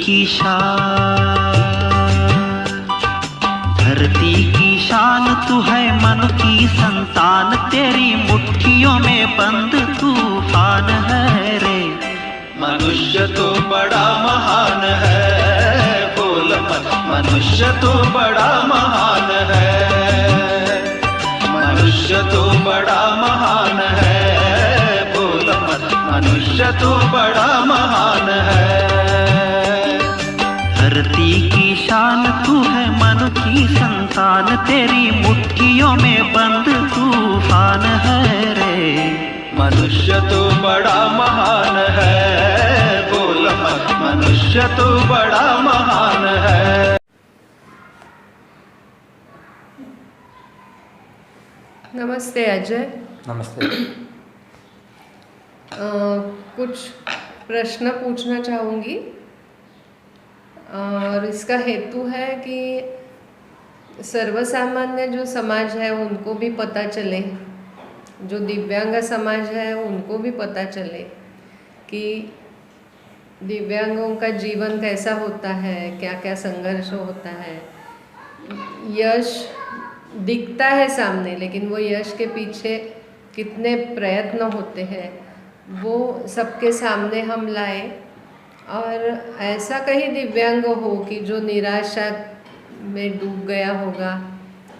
की शान, धरती की शान तू है, मन की संतान, तेरी मुट्ठियों में बंद तूफान है रे। मनुष्य तो बड़ा महान है, बोल मत, मनुष्य तो बड़ा महान है, मनुष्य तो बड़ा महान है, बोल मत, मनुष्य तो बड़ा महान है। धरती की शान तू है, मन की संतान, तेरी मुट्ठियों में बंद तूफान है रे। मनुष्य तो बड़ा महान है, बोल मत, मनुष्य तो बड़ा महान है। नमस्ते अजय। नमस्ते। कुछ प्रश्न पूछना चाहूँगी और इसका हेतु है कि सर्वसामान्य जो समाज है उनको भी पता चले, जो दिव्यांग समाज है उनको भी पता चले कि दिव्यांगों का जीवन कैसा होता है, क्या क्या संघर्ष होता है। यश दिखता है सामने, लेकिन वो यश के पीछे कितने प्रयत्न होते हैं वो सबके सामने हम लाए। और ऐसा कहीं दिव्यांग हो कि जो निराशा में डूब गया होगा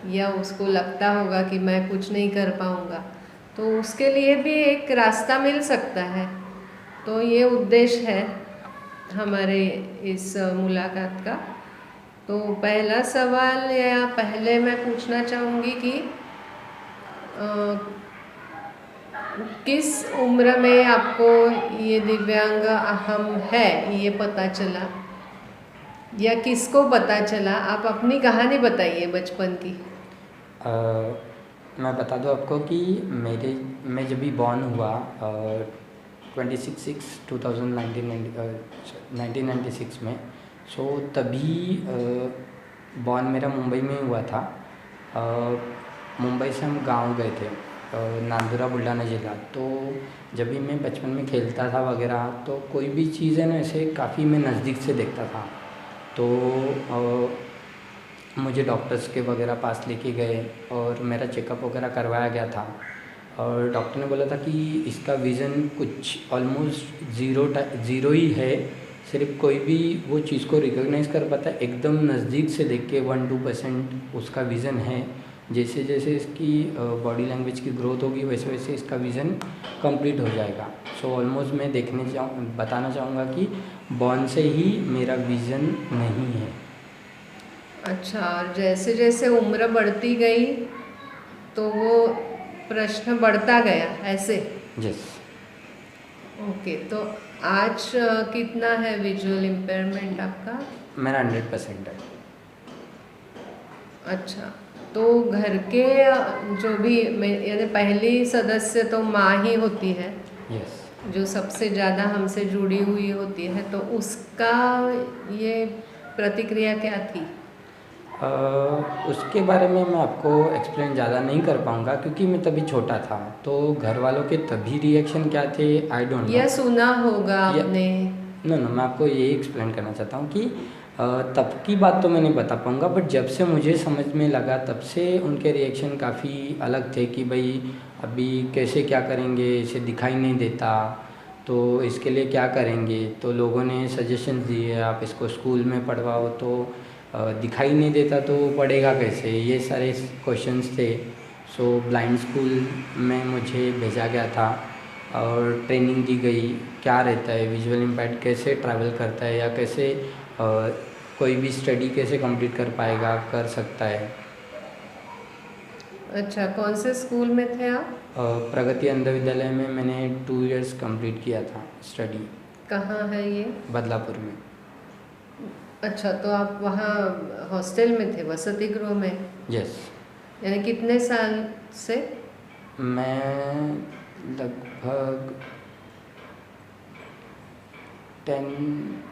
या उसको लगता होगा कि मैं कुछ नहीं कर पाऊँगा, तो उसके लिए भी एक रास्ता मिल सकता है। तो ये उद्देश्य है हमारे इस मुलाकात का। तो पहला सवाल या पहले मैं पूछना चाहूँगी कि किस उम्र में आपको ये दिव्यांग हम है ये पता चला या किसको पता चला? आप अपनी कहानी बताइए बचपन की। मैं बता दूं आपको कि मैं जब भी बॉर्न हुआ 1996 में, सो तभी बॉर्न मेरा मुंबई में हुआ था। मुंबई से हम गांव गए थे, नांदुरा बुल्ढाना जिला। तो जब भी मैं बचपन में खेलता था वगैरह, तो कोई भी चीज़ है ना ऐसे काफ़ी मैं नज़दीक से देखता था। तो मुझे डॉक्टर्स के वगैरह पास लेके गए और मेरा चेकअप वगैरह करवाया गया था। और डॉक्टर ने बोला था कि इसका विज़न कुछ ऑलमोस्ट ज़ीरो ही है, सिर्फ कोई भी वो चीज़ को रिकॉग्नाइज़ कर पाता है एकदम नज़दीक से देख के 1-2% उसका विज़न है। जैसे जैसे इसकी बॉडी लैंग्वेज की ग्रोथ होगी वैसे वैसे इसका विज़न कंप्लीट हो जाएगा। सो ऑलमोस्ट मैं बताना चाहूँगा कि बॉर्न से ही मेरा विज़न नहीं है। अच्छा, और जैसे जैसे उम्र बढ़ती गई तो वो प्रश्न बढ़ता गया ऐसे? यस। ओके, तो आज कितना है विजुअल इम्पेयरमेंट आपका? मेरा 100% है। अच्छा, तो घर के जो भी यानी पहली सदस्य तो माँ ही होती है। यस। जो सबसे ज़्यादा हमसे जुड़ी हुई होती है, तो उसका ये प्रतिक्रिया क्या थी? उसके बारे में मैं आपको एक्सप्लेन ज़्यादा नहीं कर पाऊँगा क्योंकि मैं तभी छोटा था। तो घर वालों के तभी रिएक्शन क्या थे आई डोंट नो। या सुना होगा आपने? नो, मैं आपको यही एक्सप्लेन करना चाहता हूँ कि तब की बात तो मैं नहीं बता पाऊँगा, बट जब से मुझे समझ में लगा तब से उनके रिएक्शन काफ़ी अलग थे कि भाई अभी कैसे क्या करेंगे, इसे दिखाई नहीं देता तो इसके लिए क्या करेंगे। तो लोगों ने सजेशन दिए आप इसको स्कूल में पढ़वाओ, तो दिखाई नहीं देता तो पढ़ेगा कैसे, ये सारे क्वेश्चंस थे। सो ब्लाइंड स्कूल में मुझे भेजा गया था और ट्रेनिंग दी गई क्या रहता है विजुअल इम्पैक्ट, कैसे ट्रैवल करता है या कैसे कोई भी स्टडी कैसे कंप्लीट कर सकता है। अच्छा, कौन से स्कूल में थे आप? प्रगति अंध विद्यालय में मैंने 2 इयर्स कंप्लीट किया था स्टडी। कहाँ है ये? बदलापुर में। अच्छा, तो आप वहाँ हॉस्टल में थे, वसति गृह में? यस। यानी कितने साल से? मैं लगभग 2019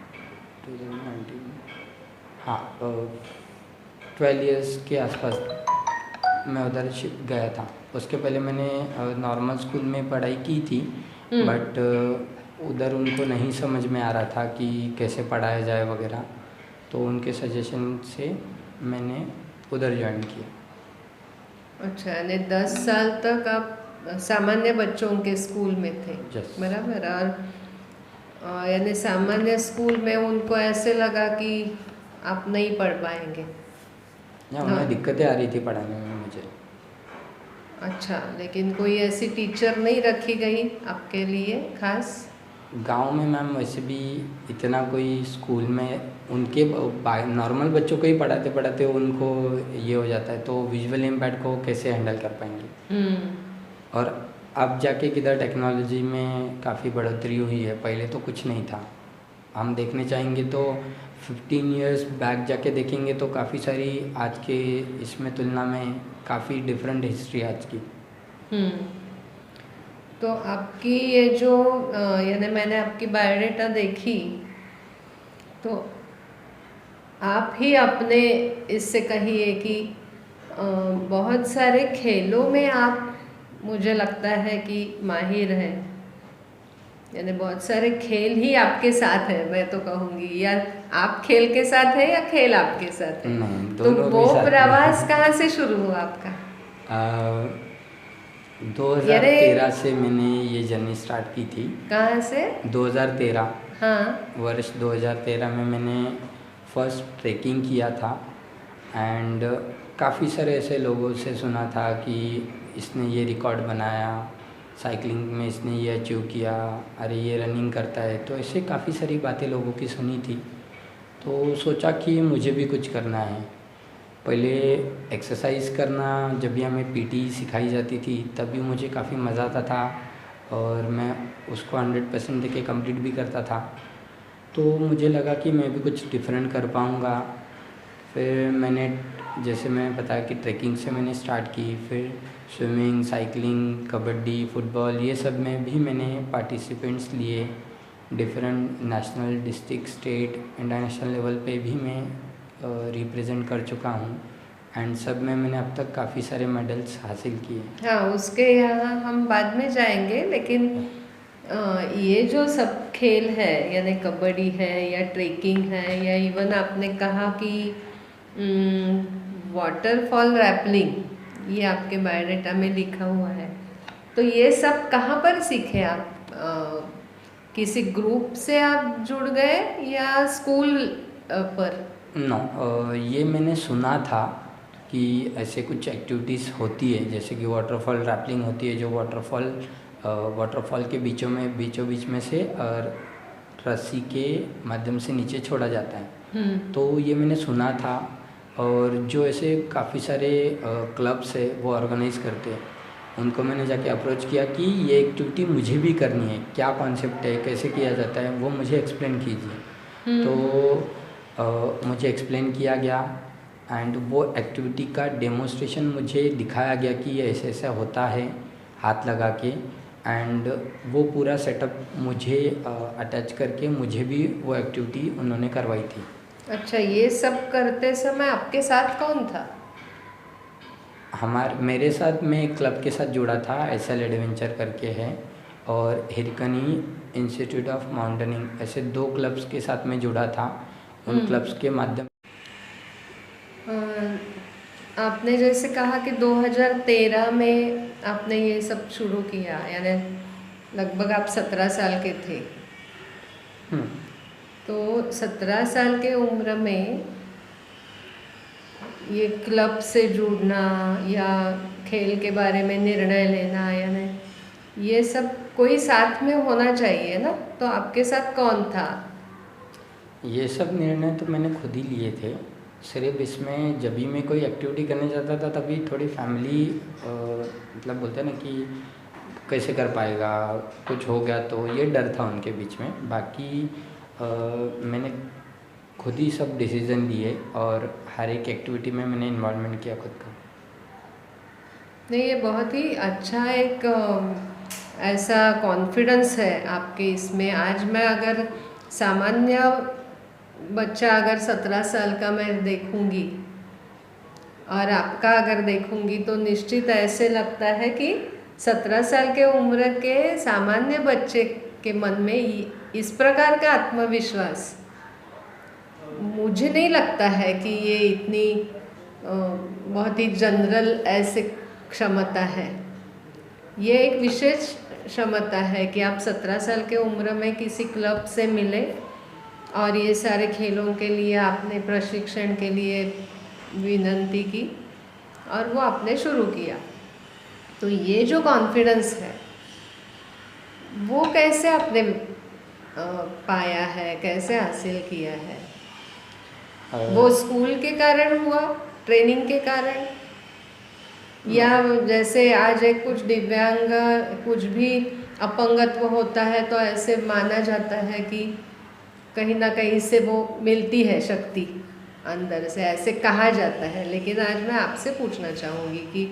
हाँ 12 इयर्स के आसपास मैं उधर गया था। उसके पहले मैंने नॉर्मल स्कूल में पढ़ाई की थी, बट उधर उनको नहीं समझ में आ रहा था कि कैसे पढ़ाया जाए वगैरह, तो उनके सजेशन से मैंने उधर ज्वाइन किया। अच्छा, यानी 10 साल तक आप सामान्य बच्चों के स्कूल में थे। Yes. बराबर। और यानी सामान्य स्कूल में उनको ऐसे लगा कि आप नहीं पढ़ पाएंगे। या उन्हें हाँ। दिक्कतें आ रही थी पढ़ाने में मुझे। अच्छा, लेकिन कोई ऐसी टीचर नहीं रखी गई आपके लिए खास? गांव में मैम वैसे भी इतना कोई स्कूल में उनके नॉर्मल बच्चों को ही पढ़ाते पढ़ाते उनको ये हो जाता है, तो विजुअल इम्पैक्ट को कैसे हैंडल कर पाएंगे। और अब जाके किधर टेक्नोलॉजी में काफ़ी बढ़ोतरी हुई है, पहले तो कुछ नहीं था। हम देखने चाहेंगे तो 15 इयर्स बैक जाके देखेंगे तो काफ़ी सारी आज के इसमें तुलना में काफ़ी डिफरेंट हिस्ट्री आज की। तो आपकी ये जो यानी मैंने आपकी बायोडाटा देखी, तो आप ही अपने इससे कहिए कि बहुत सारे खेलों में आप, मुझे लगता है कि माहिर हैं, यानी बहुत सारे खेल ही आपके साथ है, मैं तो कहूँगी। या आप खेल के साथ है या खेल आपके साथ है? नहीं, तो दोनों वो भी साथ में। प्रवास कहाँ से शुरू हुआ आपका? 2013 से मैंने ये जर्नी स्टार्ट की थी। कहाँ से? 2013। हाँ। वर्ष 2013 में मैंने फर्स्ट ट्रैकिंग किया था। एंड काफ़ी सारे ऐसे लोगों से सुना था कि इसने ये रिकॉर्ड बनाया, साइकिलिंग में इसने ये अचीव किया, अरे ये रनिंग करता है, तो ऐसे काफ़ी सारी बातें लोगों की सुनी थी। तो सोचा कि मुझे भी कुछ करना है। पहले एक्सरसाइज करना जब भी हमें पीटी सिखाई जाती थी तब भी मुझे काफ़ी मज़ा आता था और मैं उसको 100% देके कंप्लीट भी करता था। तो मुझे लगा कि मैं भी कुछ डिफरेंट कर पाऊँगा। फिर मैंने, जैसे मैं बताया कि ट्रैकिंग से मैंने स्टार्ट की, फिर स्विमिंग, साइकिलिंग, कबड्डी, फुटबॉल, ये सब में भी मैंने पार्टिसिपेंट्स लिए। Different national, district, state, international level पे भी मैं रिप्रेजेंट कर चुका हूँ। एंड सब में मैंने अब तक काफ़ी सारे मेडल्स हासिल किए। हाँ, उसके यहाँ हम बाद में जाएंगे, लेकिन ये जो सब खेल है, यानी कबड्डी है या ट्रेकिंग है, या इवन आपने कहा कि वाटरफॉल रैपलिंग, ये आपके बायोडाटा में लिखा हुआ है, तो ये सब कहाँ पर सीखे आप? किसी ग्रुप से आप जुड़ गए या स्कूल पर? नो, ये मैंने सुना था कि ऐसे कुछ एक्टिविटीज़ होती है, जैसे कि वाटरफॉल रैपलिंग होती है, जो वाटरफॉल के बीचों बीच में से रस्सी के माध्यम से नीचे छोड़ा जाता है। तो ये मैंने सुना था। और जो ऐसे काफ़ी सारे क्लब्स है वो ऑर्गेनाइज़ करते हैं, उनको मैंने जाके अप्रोच किया कि ये एक्टिविटी मुझे भी करनी है, क्या कॉन्सेप्ट है, कैसे किया जाता है, वो मुझे एक्सप्लेन कीजिए। तो मुझे एक्सप्लेन किया गया एंड वो एक्टिविटी का डेमोन्स्ट्रेशन मुझे दिखाया गया कि ये ऐसे ऐसा होता है हाथ लगा के। एंड वो पूरा सेटअप मुझे अटैच करके मुझे भी वो एक्टिविटी उन्होंने करवाई थी। अच्छा, ये सब करते समय आपके साथ कौन था? मेरे साथ मैं एक क्लब के साथ जुड़ा था, एसएल एडवेंचर करके है, और हिरकनी इंस्टीट्यूट ऑफ माउंटेनिंग, ऐसे 2 क्लब्स के साथ मैं जुड़ा था। उन क्लब्स के माध्यम आपने जैसे कहा कि 2013 में आपने ये सब शुरू किया, यानी लगभग आप 17 साल के थे। तो 17 साल के उम्र में ये क्लब से जुड़ना या खेल के बारे में निर्णय लेना, यानी ये सब कोई साथ में होना चाहिए ना, तो आपके साथ कौन था? ये सब निर्णय तो मैंने खुद ही लिए थे। सिर्फ इसमें जब भी मैं कोई एक्टिविटी करने जाता था तभी थोड़ी फैमिली मतलब बोलते हैं ना कि कैसे कर पाएगा, कुछ हो गया, तो ये डर था उनके बीच में। बाकी मैंने खुद ही सब डिसीज़न लिए और हर एक एक्टिविटी में मैंने इन्वॉल्वमेंट किया खुद का। नहीं, ये बहुत ही अच्छा एक ऐसा कॉन्फिडेंस है आपके इसमें। आज मैं अगर सामान्य बच्चा अगर 17 साल का मैं देखूंगी और आपका अगर देखूंगी तो निश्चित ऐसे लगता है कि 17 साल के उम्र के सामान्य बच्चे के मन में इस प्रकार का आत्मविश्वास, मुझे नहीं लगता है कि ये इतनी बहुत ही जनरल ऐसे क्षमता है। ये एक विशेष क्षमता है कि आप 17 साल के उम्र में किसी क्लब से मिले और ये सारे खेलों के लिए आपने प्रशिक्षण के लिए विनती की और वो आपने शुरू किया। तो ये जो कॉन्फिडेंस है वो कैसे आपने पाया है, कैसे हासिल किया है? वो स्कूल के कारण हुआ, ट्रेनिंग के कारण, या जैसे आज एक कुछ दिव्यांग कुछ भी अपंगत्व होता है तो ऐसे माना जाता है कि कहीं ना कहीं से वो मिलती है शक्ति अंदर से, ऐसे कहा जाता है। लेकिन आज मैं आपसे पूछना चाहूँगी कि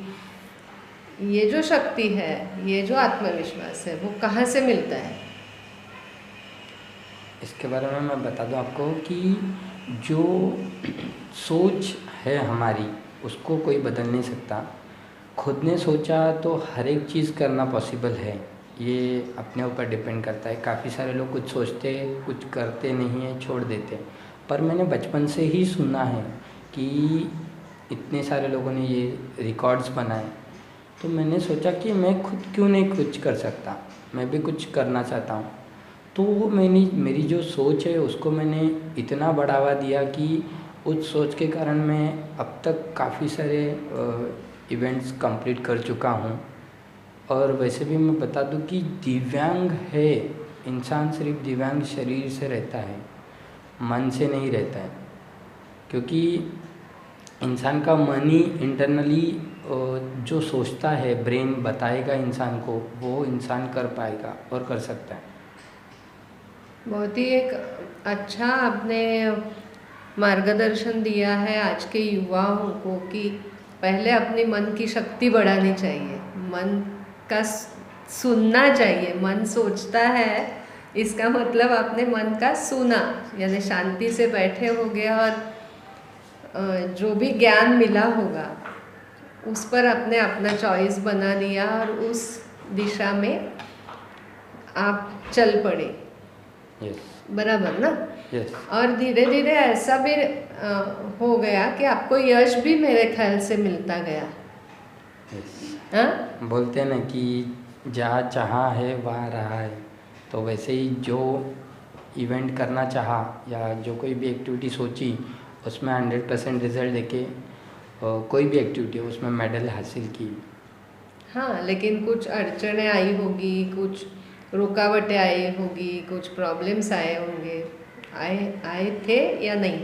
ये जो शक्ति है, ये जो आत्मविश्वास है, वो कहाँ से मिलता है? इसके बारे में मैं बता दूं आपको कि जो सोच है हमारी उसको कोई बदल नहीं सकता। खुद ने सोचा तो हर एक चीज़ करना पॉसिबल है, ये अपने ऊपर डिपेंड करता है। काफ़ी सारे लोग कुछ सोचते कुछ करते नहीं हैं, छोड़ देते। पर मैंने बचपन से ही सुना है कि इतने सारे लोगों ने ये रिकॉर्ड्स बनाए, तो मैंने सोचा कि मैं खुद क्यों नहीं कुछ कर सकता, मैं भी कुछ करना चाहता हूँ। तो मेरी जो सोच है उसको मैंने इतना बढ़ावा दिया कि उस सोच के कारण मैं अब तक काफ़ी सारे इवेंट्स कंप्लीट कर चुका हूँ। और वैसे भी मैं बता दूँ कि दिव्यांग है इंसान सिर्फ दिव्यांग शरीर से रहता है, मन से नहीं रहता है। क्योंकि इंसान का मन ही इंटरनली जो सोचता है, ब्रेन बताएगा इंसान को, वो इंसान कर पाएगा और कर सकता है। बहुत ही एक अच्छा आपने मार्गदर्शन दिया है आज के युवाओं को कि पहले अपने मन की शक्ति बढ़ानी चाहिए, मन का सुनना चाहिए। मन सोचता है, इसका मतलब आपने मन का सुना, यानी शांति से बैठे होगे और जो भी ज्ञान मिला होगा उस पर आपने अपना चॉइस बना लिया और उस दिशा में आप चल पड़े। Yes. बराबर ना? Yes. और धीरे धीरे ऐसा भी हो गया कि आपको यश भी मेरे ख्याल से मिलता गया। Yes. हाँ? बोलते हैं ना कि जहाँ चाहा है वहाँ रहा है। तो वैसे ही जो इवेंट करना चाहा या जो कोई भी एक्टिविटी सोची उसमें 100% रिजल्ट देके कोई भी एक्टिविटी हो उसमें मेडल हासिल की। हाँ, लेकिन कुछ अड़चनें आई होगी, कुछ रुकावटें आई होगी, कुछ प्रॉब्लम्स आए होंगे, आए थे या नहीं?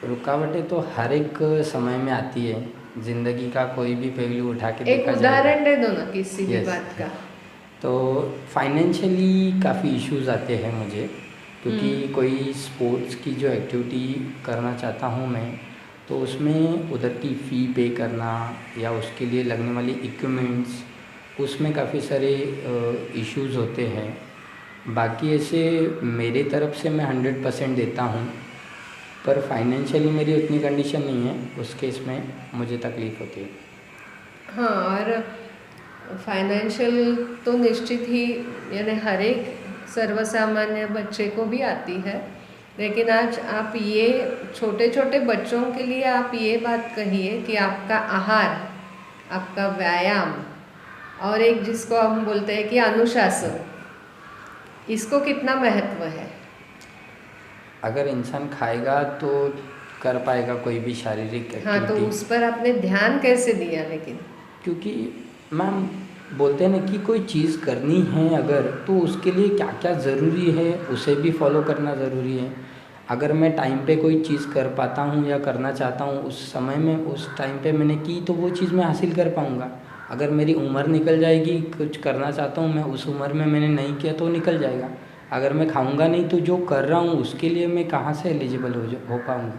रुकावटें तो हर एक समय में आती है, ज़िंदगी का कोई भी पहलू उठा के एक उदाहरण दे दो ना किसी भी बात का। तो फाइनेंशियली काफ़ी इश्यूज आते हैं मुझे, क्योंकि कोई स्पोर्ट्स की जो एक्टिविटी करना चाहता हूँ मैं, तो उसमें उधर की फ़ी पे करना या उसके लिए लगने वाली इक्विपमेंट्स, उसमें काफ़ी सारे इश्यूज होते हैं। बाकी ऐसे मेरे तरफ से मैं 100% देता हूँ, पर फाइनेंशियली मेरी उतनी कंडीशन नहीं है, उस केस में मुझे तकलीफ़ होती है। हाँ, और फाइनेंशियल तो निश्चित ही यानी हर एक सर्वसामान्य बच्चे को भी आती है, लेकिन आज आप ये छोटे छोटे बच्चों के लिए आप ये बात कहिए कि आपका आहार, आपका व्यायाम और एक जिसको हम बोलते हैं कि अनुशासन, इसको कितना महत्व है? अगर इंसान खाएगा तो कर पाएगा कोई भी शारीरिक एक्टिविटी। हाँ, तो उस पर आपने ध्यान कैसे दिया? लेकिन क्योंकि मैम बोलते हैं ना कि कोई चीज़ करनी है अगर, तो उसके लिए क्या क्या ज़रूरी है उसे भी फॉलो करना ज़रूरी है। अगर मैं टाइम पे कोई चीज़ कर पाता हूँ या करना चाहता हूँ उस समय में, उस टाइम पे मैंने की, तो वो चीज़ मैं हासिल कर पाऊँगा। अगर मेरी उम्र निकल जाएगी, कुछ करना चाहता हूँ मैं, उस उम्र में मैंने नहीं किया तो निकल जाएगा। अगर मैं खाऊंगा नहीं तो जो कर रहा हूँ उसके लिए मैं कहाँ से एलिजिबल हो पाऊँगा।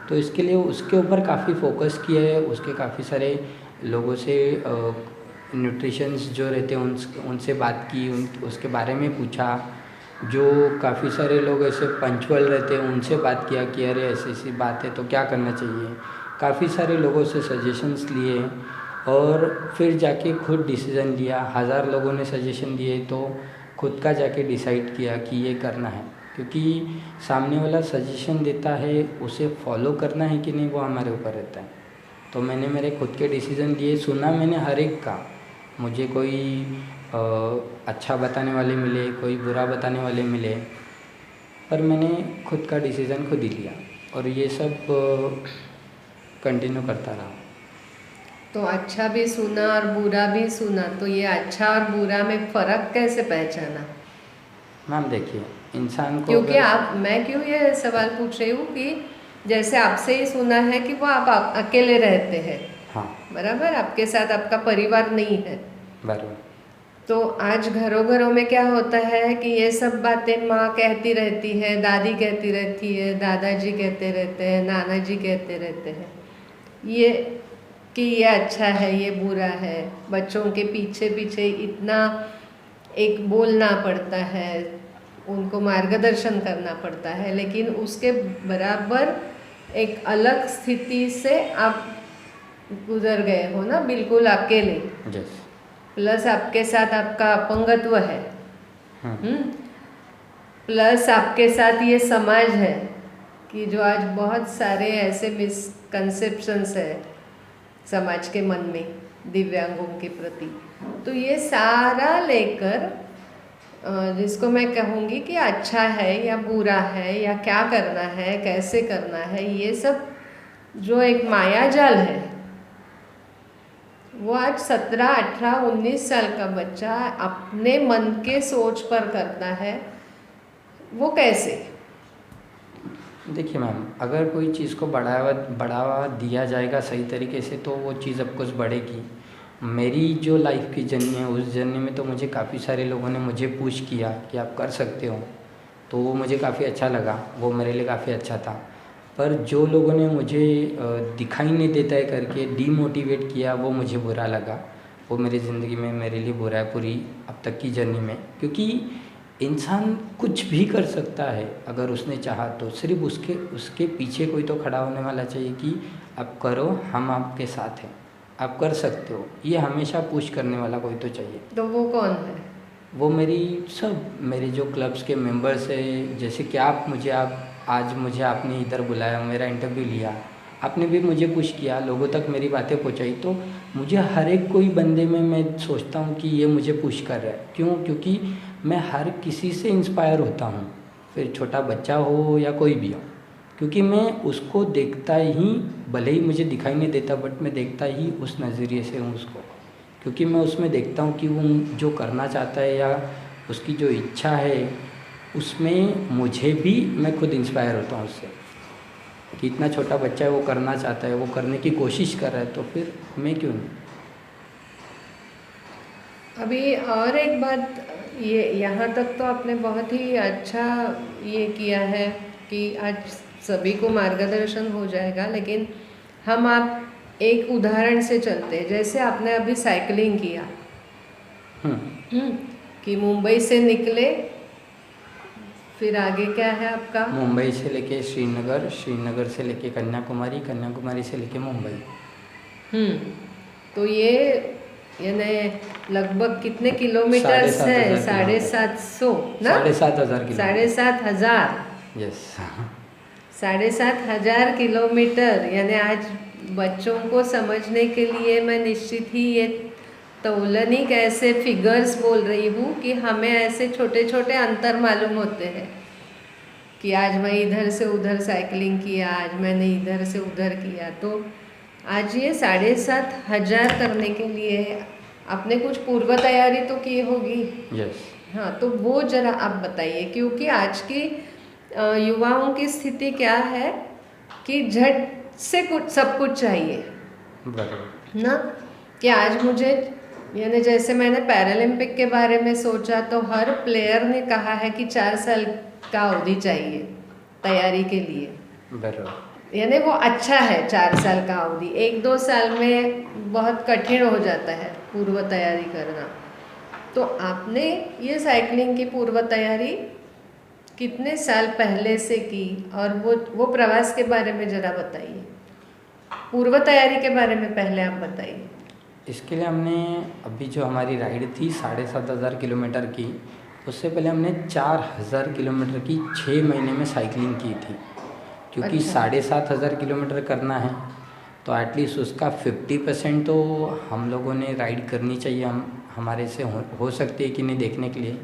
तो इसके लिए उसके ऊपर काफ़ी फोकस किया है, उसके काफ़ी सारे लोगों से न्यूट्रिशंस जो रहते हैं उनसे बात की, उसके बारे में पूछा। जो काफ़ी सारे लोग ऐसे पंचुअल रहते हैं उनसे बात किया कि अरे ऐसी ऐसी बात है तो क्या करना चाहिए। काफ़ी सारे लोगों से सजेशंस लिए और फिर जाके खुद डिसीज़न लिया। 1000 लोगों ने सजेशन दिए तो खुद का जाके डिसाइड किया कि ये करना है, क्योंकि सामने वाला सजेशन देता है, उसे फॉलो करना है कि नहीं वो हमारे ऊपर रहता है। तो मैंने मेरे खुद के डिसीज़न लिए, सुना मैंने हर एक का। मुझे कोई अच्छा बताने वाले मिले, कोई बुरा बताने वाले मिले, पर मैंने खुद का डिसीज़न खुद ही लिया और ये सब कंटिन्यू करता रहा। तो अच्छा भी सुना और बुरा भी सुना, तो ये अच्छा और बुरा में फ़र्क कैसे पहचाना? मैम देखिए, इंसान को क्योंकि मैं क्यों ये सवाल पूछ रही हूँ कि जैसे आपसे ही सुना है कि वो आप अकेले रहते हैं, हाँ बराबर, आपके साथ आपका परिवार नहीं है। बराबर। तो आज घरों घरों में क्या होता है कि ये सब बातें माँ कहती रहती है, दादी कहती रहती है, दादाजी कहते रहते हैं, नाना जी कहते रहते हैं ये कि ये अच्छा है, ये बुरा है। बच्चों के पीछे पीछे इतना एक बोलना पड़ता है, उनको मार्गदर्शन करना पड़ता है, लेकिन उसके बराबर एक अलग स्थिति से आप गुजर गए हो ना, बिल्कुल अकेले। यस। प्लस आपके साथ आपका अपंगत्व है, प्लस आपके साथ ये समाज है कि जो आज बहुत सारे ऐसे मिसकंसेप्शंस है समाज के मन में दिव्यांगों के प्रति। तो ये सारा लेकर जिसको मैं कहूँगी कि अच्छा है या बुरा है या क्या करना है, कैसे करना है, ये सब जो एक माया जाल है, वो आज 17, 18, 19 साल का बच्चा अपने मन के सोच पर करता है। वो कैसे? देखिए मैम, अगर कोई चीज़ को बढ़ावा दिया जाएगा सही तरीके से तो वो चीज़ अब कुछ बढ़ेगी। मेरी जो लाइफ की जर्नी है, उस जर्नी में तो मुझे काफ़ी सारे लोगों ने मुझे पुश किया कि आप कर सकते हो, तो वो मुझे काफ़ी अच्छा लगा, वो मेरे लिए काफ़ी अच्छा था। पर जो लोगों ने मुझे दिखाई नहीं देता है करके डीमोटिवेट किया, वो मुझे बुरा लगा। वो मेरी ज़िंदगी में मेरे लिए बुरा है पूरी अब तक की जर्नी में, क्योंकि इंसान कुछ भी कर सकता है अगर उसने चाहा तो। सिर्फ उसके पीछे कोई तो खड़ा होने वाला चाहिए कि आप करो, हम आपके साथ हैं, आप कर सकते हो। ये हमेशा पुश करने वाला कोई तो चाहिए। तो वो कौन है? वो मेरे जो क्लब्स के मेंबर्स है, जैसे कि आज मुझे आपने इधर बुलाया, मेरा इंटरव्यू लिया, आपने भी मुझे पुश किया, लोगों तक मेरी बातें पहुंचाई। तो मुझे हर एक कोई बंदे में मैं सोचता हूँ कि ये मुझे पुश कर रहा है। क्यों? क्योंकि मैं हर किसी से इंस्पायर होता हूँ, फिर छोटा बच्चा हो या कोई भी हो, क्योंकि मैं उसको देखता ही, भले ही मुझे दिखाई नहीं देता, बट मैं देखता ही उस नज़रिए से हूँ उसको, क्योंकि मैं उसमें देखता हूँ कि वो जो करना चाहता है या उसकी जो इच्छा है, उसमें मुझे भी, मैं खुद इंस्पायर होता हूँ उससे कि इतना छोटा बच्चा है, वो करना चाहता है, वो करने की कोशिश कर रहा है, तो फिर मैं क्यों नहीं। अभी और एक बात, ये यहाँ तक तो आपने बहुत ही अच्छा ये किया है कि आज सभी को मार्गदर्शन हो जाएगा, लेकिन आप एक उदाहरण से चलते हैं। जैसे आपने अभी साइकिलिंग किया, कि मुंबई से निकले, फिर आगे क्या है आपका? मुंबई से लेके श्रीनगर, श्रीनगर से लेके कन्याकुमारी, कन्याकुमारी से लेके मुंबई। तो ये यानी लगभग कितने किलोमीटर है? 750 ना? 7,500 किलोमीटर। 7,500। यस। 7,500 किलोमीटर। यानी आज बच्चों को समझने के लिए मैं निश्चित ही ये तौलनिक ऐसे फिगर्स बोल रही हूँ कि हमें ऐसे छोटे छोटे अंतर मालूम होते हैं कि आज मैं इधर से उधर साइकिलिंग किया, आज मैंने इधर से उधर किया। तो आज ये 7,500 करने के लिए आपने कुछ पूर्व तैयारी तो की होगी। यस। हाँ, तो वो जरा आप बताइए, क्योंकि आज की युवाओं की स्थिति क्या है कि झट से सब कुछ चाहिए ना, कि आज मुझे, यानी जैसे मैंने पैरालंपिक के बारे में सोचा तो हर प्लेयर ने कहा है कि 4 साल का अवधि चाहिए तैयारी के लिए। बराबर। यानी वो अच्छा है 4 साल का अवधि, 1-2 साल में बहुत कठिन हो जाता है पूर्व तैयारी करना। तो आपने ये साइकिलिंग की पूर्व तैयारी कितने साल पहले से की, और वो प्रवास के बारे में ज़रा बताइए, पूर्व तैयारी के बारे में पहले आप बताइए। इसके लिए हमने अभी जो हमारी राइड थी 7,500 किलोमीटर की, उससे पहले हमने 4000 किलोमीटर की 6 महीने में साइकिलिंग की थी, क्योंकि अच्छा। 7500 किलोमीटर करना है तो एटलीस्ट उसका 50% तो हम लोगों ने राइड करनी चाहिए, हम हमारे से हो सकती है कि नहीं देखने के लिए।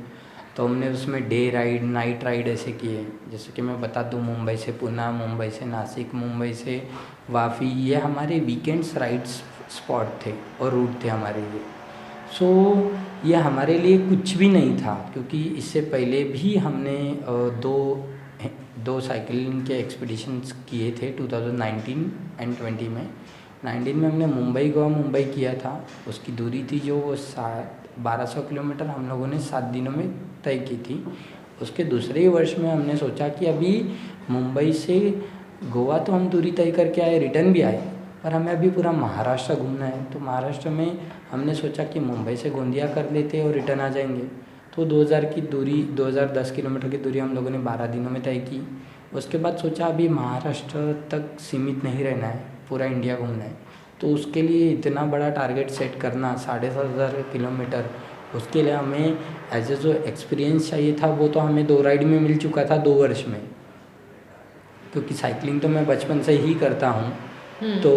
तो हमने उसमें डे राइड, नाइट राइड ऐसे किए। जैसे कि मैं बता दूं, मुंबई से पुणे, मुंबई से नासिक, मुंबई से वापी, ये हमारे वीकेंड्स राइड्स स्पॉट थे और रूट थे हमारे लिए। सो ये हमारे लिए कुछ भी नहीं था, क्योंकि इससे पहले भी हमने दो साइकिलिंग के एक्सपीडिशंस किए थे 2019 एंड 20 में। 19 में हमने मुंबई गोवा मुंबई किया था, उसकी दूरी थी जो 1200 किलोमीटर हम लोगों ने 7 दिनों में तय की थी। उसके दूसरे ही वर्ष में हमने सोचा कि अभी मुंबई से गोवा तो हम दूरी तय करके आए, रिटर्न भी आए, पर हमें अभी पूरा महाराष्ट्र घूमना है। तो महाराष्ट्र में हमने सोचा कि मुंबई से गोंदिया कर लेते और रिटर्न आ जाएंगे। तो 2010 किलोमीटर की दूरी हम लोगों ने 12 दिनों में तय की। उसके बाद सोचा अभी महाराष्ट्र तक सीमित नहीं रहना है, पूरा इंडिया घूमना है। तो उसके लिए इतना बड़ा टारगेट सेट करना 7500 किलोमीटर, उसके लिए हमें एज ए जो एक्सपीरियंस चाहिए था वो तो हमें 2 राइड में मिल चुका था 2 वर्ष में, क्योंकि साइकिलिंग तो मैं बचपन से ही करता हूँ। तो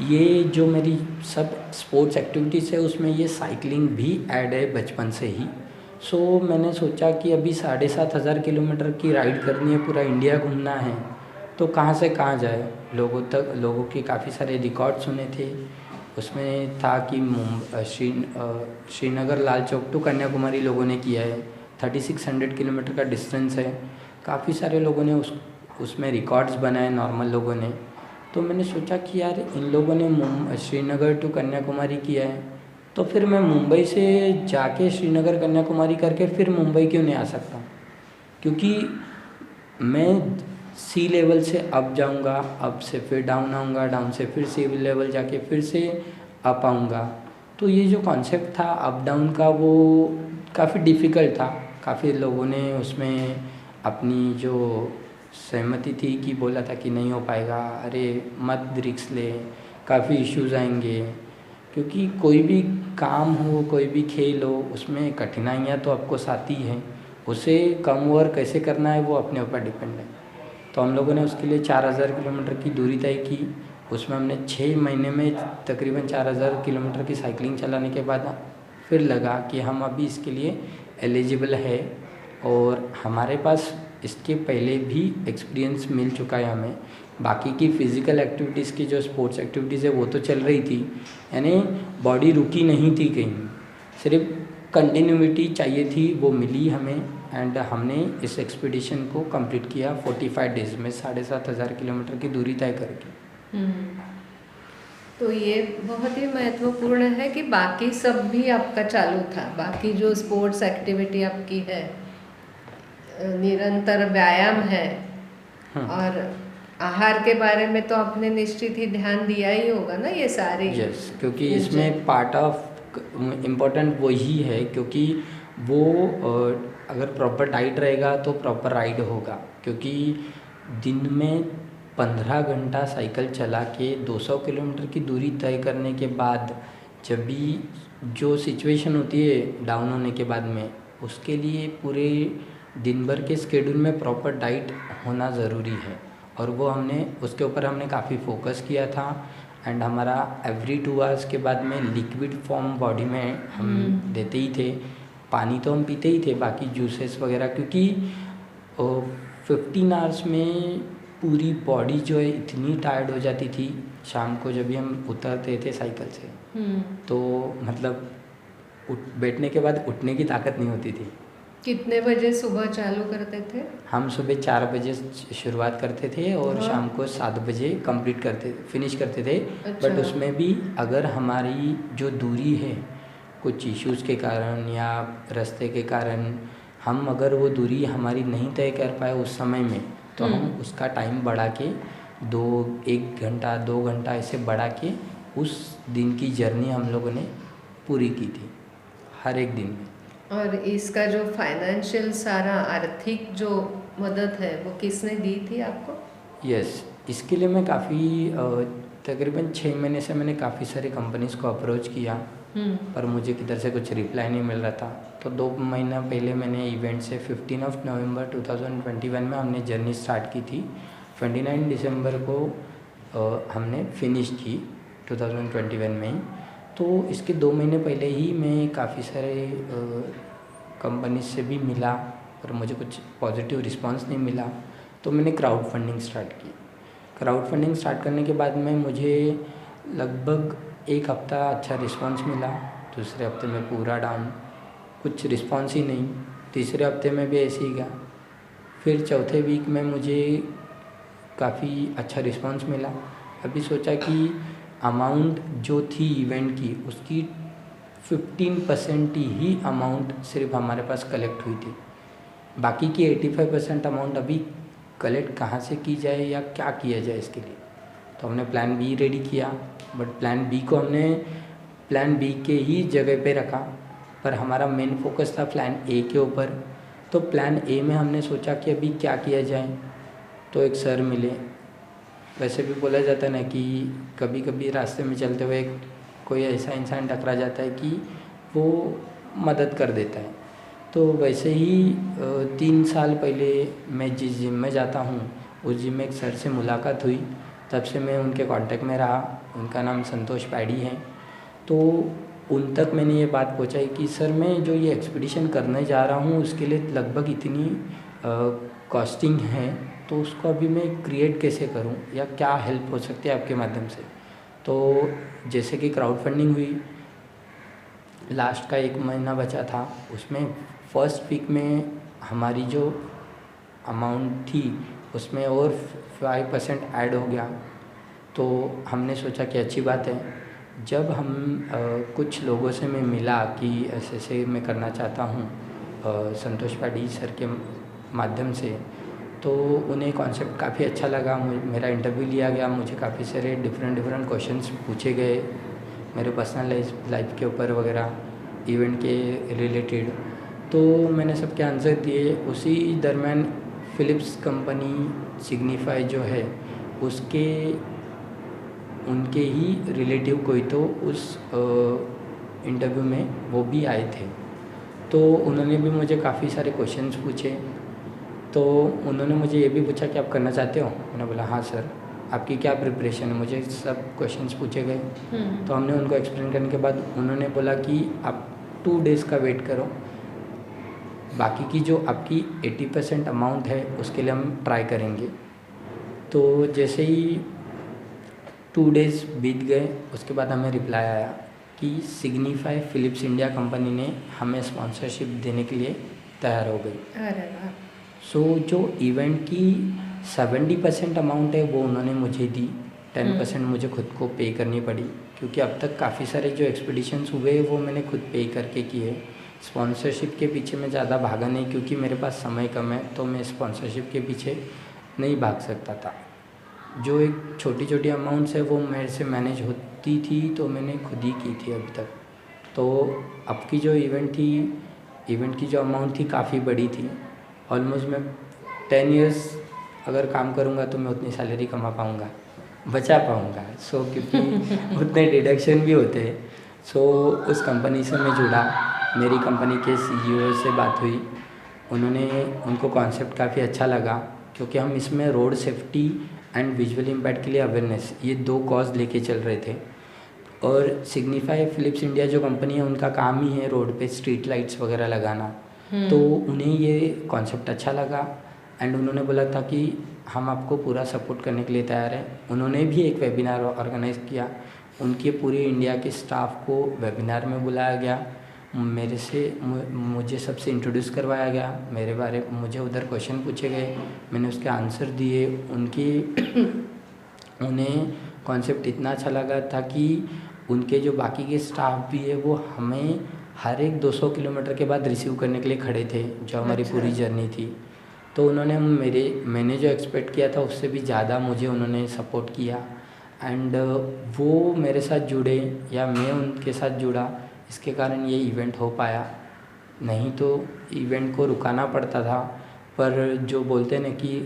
ये जो मेरी सब स्पोर्ट्स एक्टिविटीज़ है उसमें ये साइकिलिंग भी ऐड है बचपन से ही। सो मैंने सोचा कि अभी 7500 किलोमीटर की राइड करनी है, पूरा इंडिया घूमना है, तो कहाँ से कहाँ जाए। लोगों के काफ़ी सारे रिकॉर्ड सुने थे। उसमें था कि श्रीनगर लाल चौक टू कन्याकुमारी लोगों ने किया है, 3600 किलोमीटर का डिस्टेंस है। काफ़ी सारे लोगों ने उसमें रिकॉर्ड्स बनाए, नॉर्मल लोगों ने। तो मैंने सोचा कि यार इन लोगों ने श्रीनगर टू कन्याकुमारी किया है, तो फिर मैं मुंबई से जाके श्रीनगर कन्याकुमारी करके फिर मुंबई क्यों नहीं आ सकता। क्योंकि मैं सी लेवल से अप जाऊंगा, अप से फिर डाउन आऊँगा, डाउन से फिर सी लेवल जाके फिर से अप आऊँगा। तो ये जो कॉन्सेप्ट था अप डाउन का वो काफ़ी डिफ़िकल्ट था। काफ़ी लोगों ने उसमें अपनी जो सहमति थी कि बोला था कि नहीं हो पाएगा, अरे मत रिस्क ले, काफ़ी इश्यूज़ आएंगे। क्योंकि कोई भी काम हो, कोई भी खेल हो, उसमें कठिनाइयाँ तो आपको साथ ही हैं, उसे कम और कैसे करना है वो अपने ऊपर डिपेंड है। तो हम लोगों ने उसके लिए 4000 किलोमीटर की दूरी तय की। उसमें हमने 6 महीने में तकरीबन 4000 किलोमीटर की साइकिलिंग चलाने के बाद फिर लगा कि हम अभी इसके लिए एलिजिबल है, और हमारे पास इसके पहले भी एक्सपीरियंस मिल चुका है हमें। बाकी की फ़िज़िकल एक्टिविटीज़ की जो स्पोर्ट्स एक्टिविटीज़ है वो तो चल रही थी, यानी बॉडी रुकी नहीं थी कहीं, सिर्फ कंटिन्यूटी चाहिए थी, वो मिली हमें। एंड हमने इस एक्सपीडिशन को कंप्लीट किया 45 डेज़ में, 7500 किलोमीटर की दूरी तय करके। तो ये बहुत ही महत्वपूर्ण है कि बाकी सब भी आपका चालू था, बाकी जो स्पोर्ट्स एक्टिविटी आपकी है, निरंतर व्यायाम है, और आहार के बारे में तो आपने निश्चित ही ध्यान दिया ही होगा ना, ये सारी। यस, क्योंकि इसमें पार्ट ऑफ इम्पोर्टेंट वही है, क्योंकि वो अगर प्रॉपर डाइट रहेगा तो प्रॉपर राइड होगा। क्योंकि दिन में 15 घंटा साइकिल चला के 200 किलोमीटर की दूरी तय करने के बाद जब भी जो सिचुएशन होती है डाउन होने के बाद में, उसके लिए पूरे दिन भर के स्केड्यूल में प्रॉपर डाइट होना ज़रूरी है। और वो उसके ऊपर हमने काफ़ी फोकस किया था। एंड हमारा एवरी 2 आवर्स के बाद में लिक्विड फॉर्म बॉडी में हम देते ही थे। पानी तो हम पीते ही थे, बाकी जूसेस वगैरह, क्योंकि 15 आवर्स में पूरी बॉडी जो है इतनी टायर्ड हो जाती थी शाम को जब भी हम उतरते थे साइकिल से, तो मतलब बैठने के बाद उठने की ताकत नहीं होती थी। कितने बजे सुबह चालू करते थे? हम सुबह 4 बजे शुरुआत करते थे और शाम को 7 बजे फिनिश करते थे। अच्छा। बट उसमें भी अगर हमारी जो दूरी है कुछ इश्यूज़ के कारण या रास्ते के कारण, हम अगर वो दूरी हमारी नहीं तय कर पाए उस समय में, तो हम उसका टाइम बढ़ा के 1 घंटा 2 घंटा ऐसे बढ़ा के उस दिन की जर्नी हम लोगों ने पूरी की थी हर एक दिन में। और इसका जो फाइनेंशियल सारा आर्थिक जो मदद है वो किसने दी थी आपको? यस, इसके लिए मैं काफ़ी तकरीबन 6 महीने से मैंने काफ़ी सारी कंपनीज़ को अप्रोच किया पर मुझे किधर से कुछ रिप्लाई नहीं मिल रहा था। तो 2 महीना पहले मैंने इवेंट से 15 नवंबर 2021 में हमने जर्नी स्टार्ट की थी। 29 दिसंबर को हमने फिनिश की 2021 में ही। तो इसके 2 महीने पहले ही मैं काफ़ी सारे कंपनी से भी मिला, पर मुझे कुछ पॉजिटिव रिस्पांस नहीं मिला। तो मैंने क्राउड फंडिंग स्टार्ट की। क्राउड फंडिंग स्टार्ट करने के बाद में मुझे लगभग 1 हफ़्ता अच्छा रिस्पांस मिला। दूसरे हफ्ते में पूरा डाउन, कुछ रिस्पांस ही नहीं। तीसरे हफ्ते में भी ऐसे ही गया। फिर चौथे वीक में मुझे काफ़ी अच्छा रिस्पांस मिला। अभी सोचा कि अमाउंट जो थी इवेंट की उसकी 15% ही अमाउंट सिर्फ हमारे पास कलेक्ट हुई थी। बाकी की 85% अमाउंट अभी कलेक्ट कहाँ से की जाए या क्या किया जाए इसके लिए। तो हमने प्लान बी रेडी किया, बट प्लान बी को हमने प्लान बी के ही जगह पे रखा, पर हमारा मेन फोकस था प्लान ए के ऊपर। तो प्लान ए में हमने सोचा कि अभी क्या किया जाए। तो एक सर मिले। वैसे भी बोला जाता है ना कि कभी कभी रास्ते में चलते हुए कोई ऐसा इंसान टकरा जाता है कि वो मदद कर देता है। तो वैसे ही 3 साल पहले मैं जिस जिम में जाता हूँ उस जिम में एक सर से मुलाकात हुई। तब से मैं उनके कांटेक्ट में रहा। उनका नाम संतोष पैडी है। तो उन तक मैंने ये बात पहुँचाई कि सर मैं जो ये एक्सपीडिशन करने जा रहा हूँ उसके लिए लगभग इतनी कॉस्टिंग है, तो उसको अभी मैं क्रिएट कैसे करूं या क्या हेल्प हो सकती है आपके माध्यम से। तो जैसे कि क्राउड फंडिंग हुई, लास्ट का 1 महीना बचा था, उसमें फर्स्ट वीक में हमारी जो अमाउंट थी उसमें और 5% ऐड हो गया। तो हमने सोचा कि अच्छी बात है। जब हम कुछ लोगों से मैं मिला कि ऐसे ऐसे मैं करना चाहता हूँ संतोष पैडी सर के माध्यम से, तो उन्हें कॉन्सेप्ट काफ़ी अच्छा लगा। मेरा इंटरव्यू लिया गया। मुझे काफ़ी सारे डिफरेंट क्वेश्चंस पूछे गए मेरे पर्सनल लाइफ के ऊपर वगैरह, इवेंट के रिलेटेड। तो मैंने सबके आंसर दिए। उसी दरम्यान फ़िलिप्स कंपनी सिग्निफाई जो है उसके उनके ही रिलेटिव कोई तो उस इंटरव्यू में वो भी आए थे। तो उन्होंने भी मुझे काफ़ी सारे क्वेश्चंस पूछे। तो उन्होंने मुझे ये भी पूछा कि आप करना चाहते हो। मैंने बोला हाँ सर, आपकी क्या प्रिपरेशन है। मुझे सब क्वेश्चंस पूछे गए। तो हमने उनको एक्सप्लेन करने के बाद उन्होंने बोला कि आप 2 डेज़ का वेट करो, बाकी की जो आपकी 80% अमाउंट है उसके लिए हम ट्राई करेंगे। तो जैसे ही 2 डेज़ बीत गए उसके बाद हमें रिप्लाई आया कि सिग्निफाई फ़िलिप्स इंडिया कंपनी ने हमें स्पॉन्सरशिप देने के लिए तैयार हो गई। अरे वाह। सो जो इवेंट की 70% अमाउंट है वो उन्होंने मुझे दी। 10% मुझे खुद को पे करनी पड़ी, क्योंकि अब तक काफ़ी सारे जो एक्सपीडिशंस हुए वो मैंने खुद पे करके किए। स्पॉन्सरशिप के पीछे मैं ज़्यादा भागा नहीं, क्योंकि मेरे पास समय कम है, तो मैं स्पॉन्सरशिप के पीछे नहीं भाग सकता था। जो एक छोटी छोटी अमाउंट्स है वो मेरे से मैनेज होती थी, तो मैंने खुद ही की थी अभी तक। तो अब की जो इवेंट की जो अमाउंट थी काफ़ी बड़ी थी। ऑलमोस्ट मैं 10 इयर्स अगर काम करूँगा तो मैं उतनी सैलरी कमा पाऊँगा, बचा पाऊँगा। क्योंकि उतने डिडक्शन भी होते हैं। उस कंपनी से मैं जुड़ा। मेरी कंपनी के CEO से बात हुई। उनको कॉन्सेप्ट काफ़ी अच्छा लगा, क्योंकि हम इसमें road safety and visual impact के लिए अवेयरनेस, ये 2 कॉज लेके चल रहे थे। और सिग्निफाई फ़िलिप्स इंडिया जो कंपनी है उनका काम ही है रोड पे स्ट्रीट लाइट्स वगैरह लगाना। तो उन्हें ये कॉन्सेप्ट अच्छा लगा एंड उन्होंने बोला था कि हम आपको पूरा सपोर्ट करने के लिए तैयार हैं। उन्होंने भी एक वेबिनार ऑर्गेनाइज़ किया। उनके पूरे इंडिया के स्टाफ को वेबिनार में बुलाया गया। मुझे सबसे इंट्रोड्यूस करवाया गया। मेरे बारे में मुझे उधर क्वेश्चन पूछे गए, मैंने उसके आंसर दिए। उन्हें कॉन्सेप्ट इतना अच्छा लगा था कि उनके जो बाकी के स्टाफ भी है वो हमें हर एक 200 किलोमीटर के बाद रिसीव करने के लिए खड़े थे, जो हमारी पूरी जर्नी थी। तो उन्होंने मैंने जो एक्सपेक्ट किया था उससे भी ज़्यादा मुझे उन्होंने सपोर्ट किया एंड वो मेरे साथ जुड़े या मैं उनके साथ जुड़ा, इसके कारण ये इवेंट हो पाया। नहीं तो इवेंट को रुकाना पड़ता था। पर जो बोलते हैं ना कि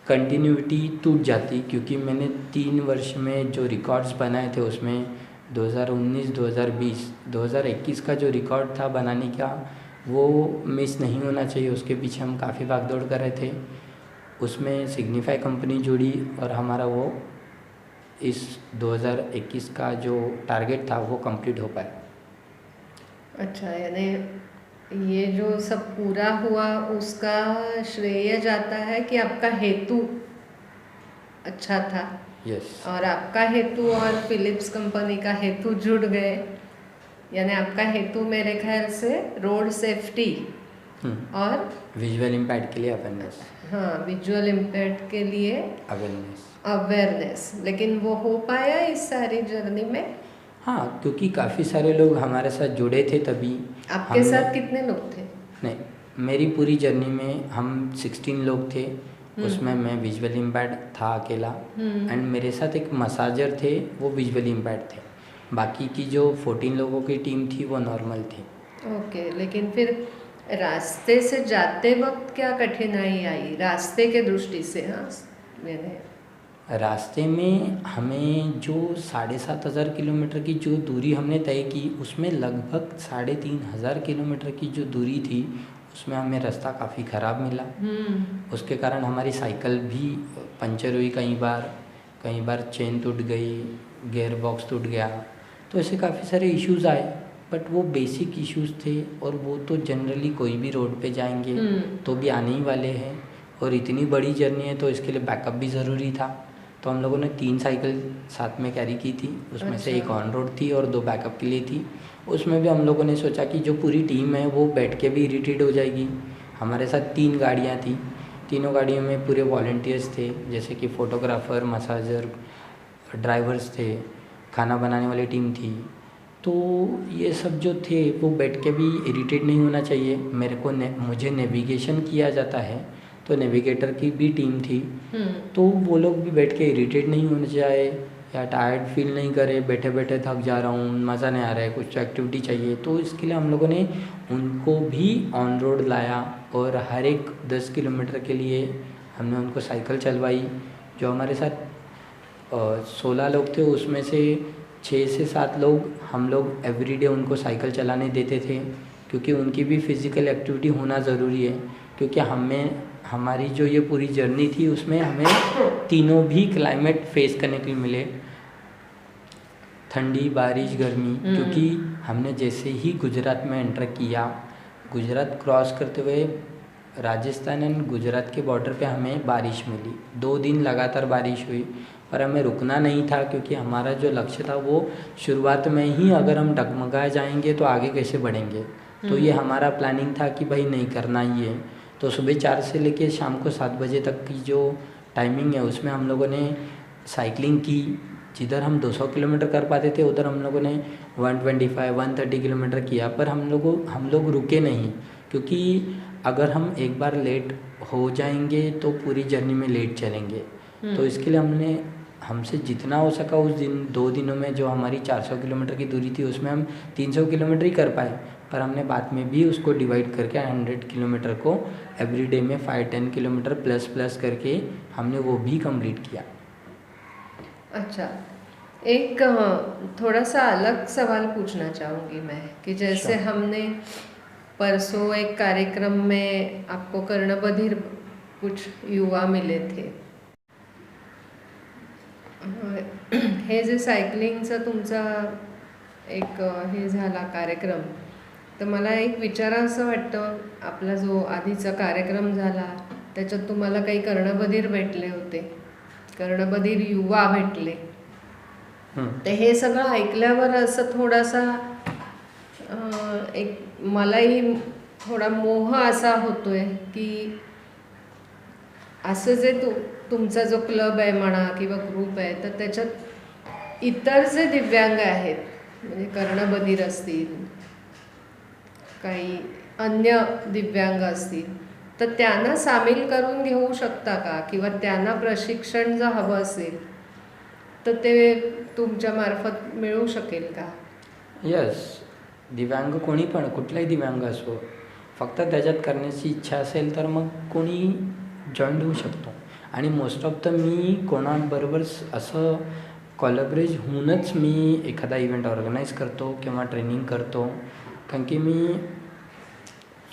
कंटिन्यूटी टूट जाती, क्योंकि मैंने 3 वर्ष में जो रिकॉर्ड्स बनाए थे उसमें 2019, 2020, 2021 का जो रिकॉर्ड था बनाने का, वो मिस नहीं होना चाहिए। उसके पीछे हम काफ़ी भागदौड़ कर रहे थे। उसमें सिग्निफाई कंपनी जुड़ी और हमारा वो इस 2021 का जो टारगेट था वो कंप्लीट हो पाया। अच्छा, यानी ये जो सब पूरा हुआ उसका श्रेय जाता है कि आपका हेतु अच्छा था, यस। और आपका हेतु और फिलिप्स कंपनी का हेतु जुड़ गए। यानी आपका हेतु मेरे ख्याल से रोड सेफ्टी और विजुअल इम्पैक्ट के लिए अवेयरनेस। हाँ, विजुअल इम्पैक्ट के लिए अवेयरनेस। लेकिन वो हो पाया इस सारी जर्नी में? हाँ, क्योंकि काफ़ी सारे लोग हमारे साथ जुड़े थे तभी। आपके साथ कितने लोग थे? नहीं, मेरी पूरी जर्नी में हम 16 लोग थे। उसमें मैं विजुअल इम्पैक्ट था अकेला, एंड मेरे साथ एक मसाजर थे, वो विजुअल इम्पैक्ट थे। बाकी की जो 14 लोगों की टीम थी वो नॉर्मल थी। ओके, लेकिन फिर रास्ते से जाते वक्त क्या कठिनाई आई रास्ते के दृष्टि से? हाँ, मैंने रास्ते में हमें जो 7,500 किलोमीटर की जो दूरी हमने तय की, उसमें लगभग 3,500 किलोमीटर की जो दूरी थी उसमें हमें रास्ता काफ़ी ख़राब मिला। उसके कारण हमारी साइकिल भी पंचर हुई कई बार चेन टूट गई, गियर बॉक्स टूट गया। तो ऐसे काफ़ी सारे इश्यूज़ आए, बट वो बेसिक इश्यूज़ थे और वो तो जनरली कोई भी रोड पे जाएंगे तो भी आने ही वाले हैं। और इतनी बड़ी जर्नी है तो इसके लिए बैकअप भी ज़रूरी था। तो हम लोगों ने 3 साइकिल साथ में कैरी की थी। उसमें से एक ऑन रोड थी और 2 बैकअप के लिए थी। उसमें भी हम लोगों ने सोचा कि जो पूरी टीम है वो बैठ के भी इरिटेट हो जाएगी। हमारे साथ 3 गाड़ियाँ थी, तीनों गाड़ियों में पूरे वॉलंटियर्स थे, जैसे कि फ़ोटोग्राफ़र, मसाजर, ड्राइवर्स थे, खाना बनाने वाली टीम थी। तो ये सब जो थे वो बैठ के भी इरिटेट नहीं होना चाहिए। मुझे नेविगेशन किया जाता है, तो नेविगेटर की भी टीम थी। तो वो लोग भी बैठ के इरिटेट नहीं होने चाहिए या टायर्ड फील नहीं करे, बैठे बैठे थक जा रहा हूँ, मज़ा नहीं आ रहा है, कुछ एक्टिविटी चाहिए। तो इसके लिए हम लोगों ने उनको भी ऑन रोड लाया और हर एक 10 किलोमीटर के लिए हमने उनको साइकिल चलवाई। जो हमारे साथ 16 लोग थे, उसमें से 6 से 7 लोग हम लोग एवरीडे उनको साइकिल चलाने देते थे, क्योंकि उनकी भी फिज़िकल एक्टिविटी होना ज़रूरी है। क्योंकि हमारी जो ये पूरी जर्नी थी उसमें हमें तीनों भी क्लाइमेट फेस करने के लिए मिले, ठंडी, बारिश, गर्मी। क्योंकि हमने जैसे ही गुजरात में एंटर किया, गुजरात क्रॉस करते हुए राजस्थान एंड गुजरात के बॉर्डर पे हमें बारिश मिली। 2 दिन लगातार बारिश हुई, पर हमें रुकना नहीं था, क्योंकि हमारा जो लक्ष्य था वो शुरुआत में ही अगर हम डगमगा जाएंगे तो आगे कैसे बढ़ेंगे। तो ये हमारा प्लानिंग था कि भाई नहीं करना ही है। तो सुबह 4 से लेकर शाम को 7 बजे तक की जो टाइमिंग है उसमें हम लोगों ने साइकिलिंग की। जिधर हम 200 किलोमीटर कर पाते थे उधर हम लोगों ने 125-130 किलोमीटर किया। पर हम लोग रुके नहीं, क्योंकि अगर हम एक बार लेट हो जाएंगे तो पूरी जर्नी में लेट चलेंगे। तो इसके लिए हमसे जितना हो सका उस दिन 2 दिनों में, जो हमारी 400 किलोमीटर की दूरी थी उसमें हम 300 किलोमीटर ही कर पाए। पर हमने बाद में भी उसको डिवाइड करके 100 किलोमीटर को एवरीडे में 5-10 किलोमीटर प्लस करके हमने वो भी कंप्लीट किया। अच्छा, एक थोड़ा सा अलग सवाल पूछना चाहूँगी मैं कि जैसे हमने परसों एक कार्यक्रम में आपको कर्णबधिर कुछ युवा मिले थे। हे जे सायकलिंगचा तुमचा एक हे झाला कार्यक्रम, तर मला एक विचारावंसं वाटतं, आपला जो आधीचा कार्यक्रम झाला त्याच्यात तुम्हाला काही कर्णबधिर भेटले होते, कर्णबधिर युवा भेटले, तर हे सगळं ऐकल्यावर असं थोडासा एक मलाही थोडा मोह असा होतोय की असं जे तुमचा जो क्लब आहे म्हणा किंवा ग्रुप आहे, तर त्याच्यात इतर जे दिव्यांग आहेत, म्हणजे कर्णबधिर असतील, काही अन्य दिव्यांग असतील, तर त्यांना सामील करून घेऊ शकता का? किंवा त्यांना प्रशिक्षण जर हवं असेल तर ते तुमच्या मार्फत मिळू शकेल का? यस, दिव्यांग कोणी पण, कुठलाही दिव्यांग असो, फक्त त्याच्यात करण्याची इच्छा असेल तर मग कोणी जॉईन होऊ शकतो. आणि मोस्ट ऑफ द मी कोणाबरोबर असं कोलॅबरेज होऊनच मी एखादा इव्हेंट ऑर्गनाईज करतो किंवा ट्रेनिंग करतो. कारण की मी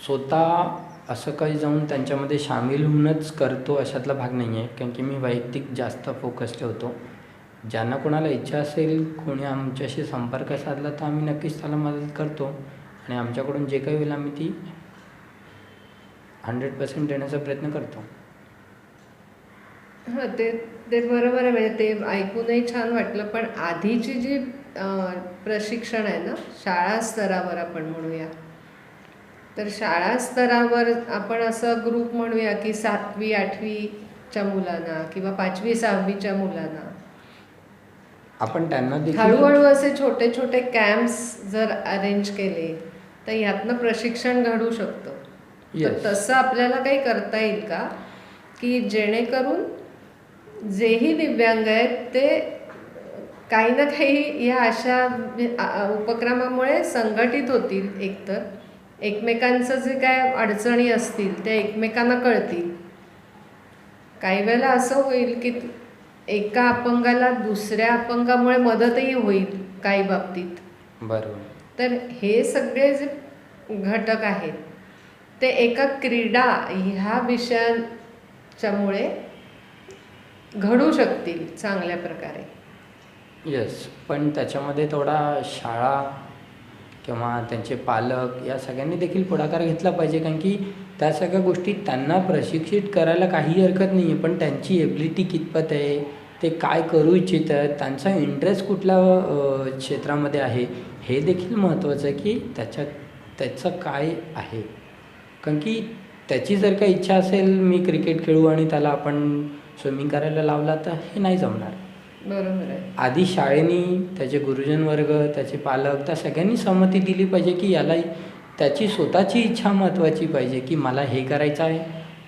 स्वतः असं काही जाऊन त्यांच्यामध्ये सामील होऊनच करतो अशातला भाग नाही आहे. कारण की मी वैयक्तिक जास्त फोकस ठेवतो. ज्यांना कोणाला इच्छा असेल, कोणी आमच्याशी संपर्क साधला तर आम्ही नक्कीच त्याला मदत करतो आणि आमच्याकडून जे काही होईल आम्ही ती 100% देण्याचा प्रयत्न करतो. हां, ते ते बरोबर आहे. म्हणजे ते ऐकूनही छान वाटलं. पण आधीची जी प्रशिक्षण आहे ना, शाळा स्तरावर आपण म्हणूया, तर शाळा स्तरावर आपण असं ग्रुप म्हणूया की 7वी 8वीच्या मुलांना किंवा 5वी 6वीच्या मुलांना आपण त्यांना देखील हळूहळू असे छोटे छोटे कॅम्प्स जर अरेंज केले तर ह्यातनं प्रशिक्षण घडू शकतं. तर Yes. तसं आपल्याला काही करता येईल का, की जेणेकरून जेही दिव्यांग आहेत ते काही ना काही या अशा उपक्रमामुळे संघटित होतील, एकतर एकमेकांचं जे काय अडचणी असतील ते एकमेकांना कळतील. काही वेळेला असं होईल की एका अपंगाला दुसऱ्या अपंगामुळे मदतही होईल काही बाबतीत. बरोबर. तर हे सगळे जे घटक आहेत ते एका क्रीडा ह्या विषयांच्यामुळे घडू शकतील चांगल्या प्रकारे. येस, पण त्याच्यामध्ये थोडा शाळा किंवा त्यांचे पालक या सगळ्यांनी देखील पुढाकार घेतला पाहिजे. कारण की त्या सगळ्या गोष्टी त्यांना प्रशिक्षित करायला काही हरकत नाही आहे, पण त्यांची एबिलिटी कितपत आहे, ते काय करू इच्छित आहेत, त्यांचा इंटरेस्ट कुठल्या क्षेत्रामध्ये आहे, हे देखील महत्त्वाचं आहे की त्याचं काय आहे. कारण की त्याची जर का इच्छा असेल मी क्रिकेट खेळू आणि त्याला आपण स्विमिंग करायला लावला तर हे नाही जमणार. बरोबर आहे. आधी शाळेने, त्याचे गुरुजन वर्ग, त्याचे पालक, त्या सगळ्यांनी सहमती दिली पाहिजे की याला त्याची स्वतःची इच्छा महत्त्वाची पाहिजे की मला हे करायचं आहे.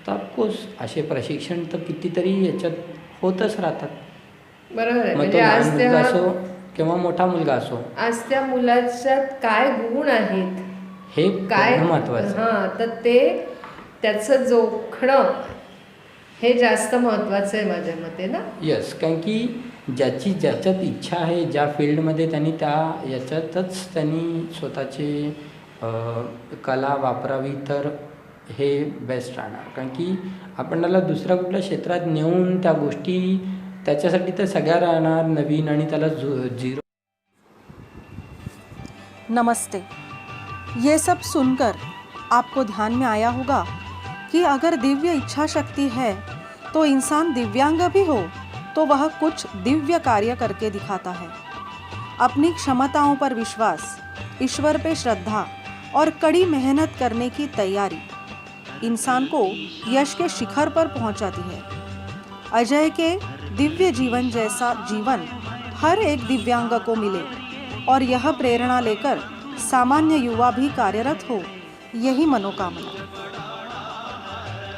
तर ऑफकोर्स असे प्रशिक्षण तर कितीतरी याच्यात होतच राहतात. बरोबर आहे. मग तो म्हणजे लहान आज मुलगा असो किंवा मोठा मुलगा असो, त्या मुलाच्यात काय गुण आहेत, हे काय महत्त्वाचं. हां, तर ते त्याचं जोखणं हे जास्त महत्त्वाचं आहे माझ्या मते ना. येस, कारण की ज्याच्यात इच्छा आहे, ज्या फील्डमध्ये त्यांनी त्या याच्यातच त्यांनी स्वतःची कला वापरावी तर हे बेस्ट राहणार. कारण की आपण त्याला दुसऱ्या कुठल्या क्षेत्रात नेऊन त्या गोष्टी त्याच्यासाठी तर सगळ्या राहणार नवीन आणि त्याला झिरो. नमस्ते. ये सब सुनकर आपको ध्यान में आया होगा कि अगर दिव्य इच्छा शक्ति है तो इंसान दिव्यांग भी हो तो वह कुछ दिव्य कार्य करके दिखाता है. अपनी क्षमताओं पर विश्वास, ईश्वर पे श्रद्धा और कड़ी मेहनत करने की तैयारी इंसान को यश के शिखर पर पहुंचाती है. अजय के दिव्य जीवन जैसा जीवन हर एक दिव्यांग को मिले और यह प्रेरणा लेकर सामान्य युवा भी कार्यरत हो, यही मनोकामना.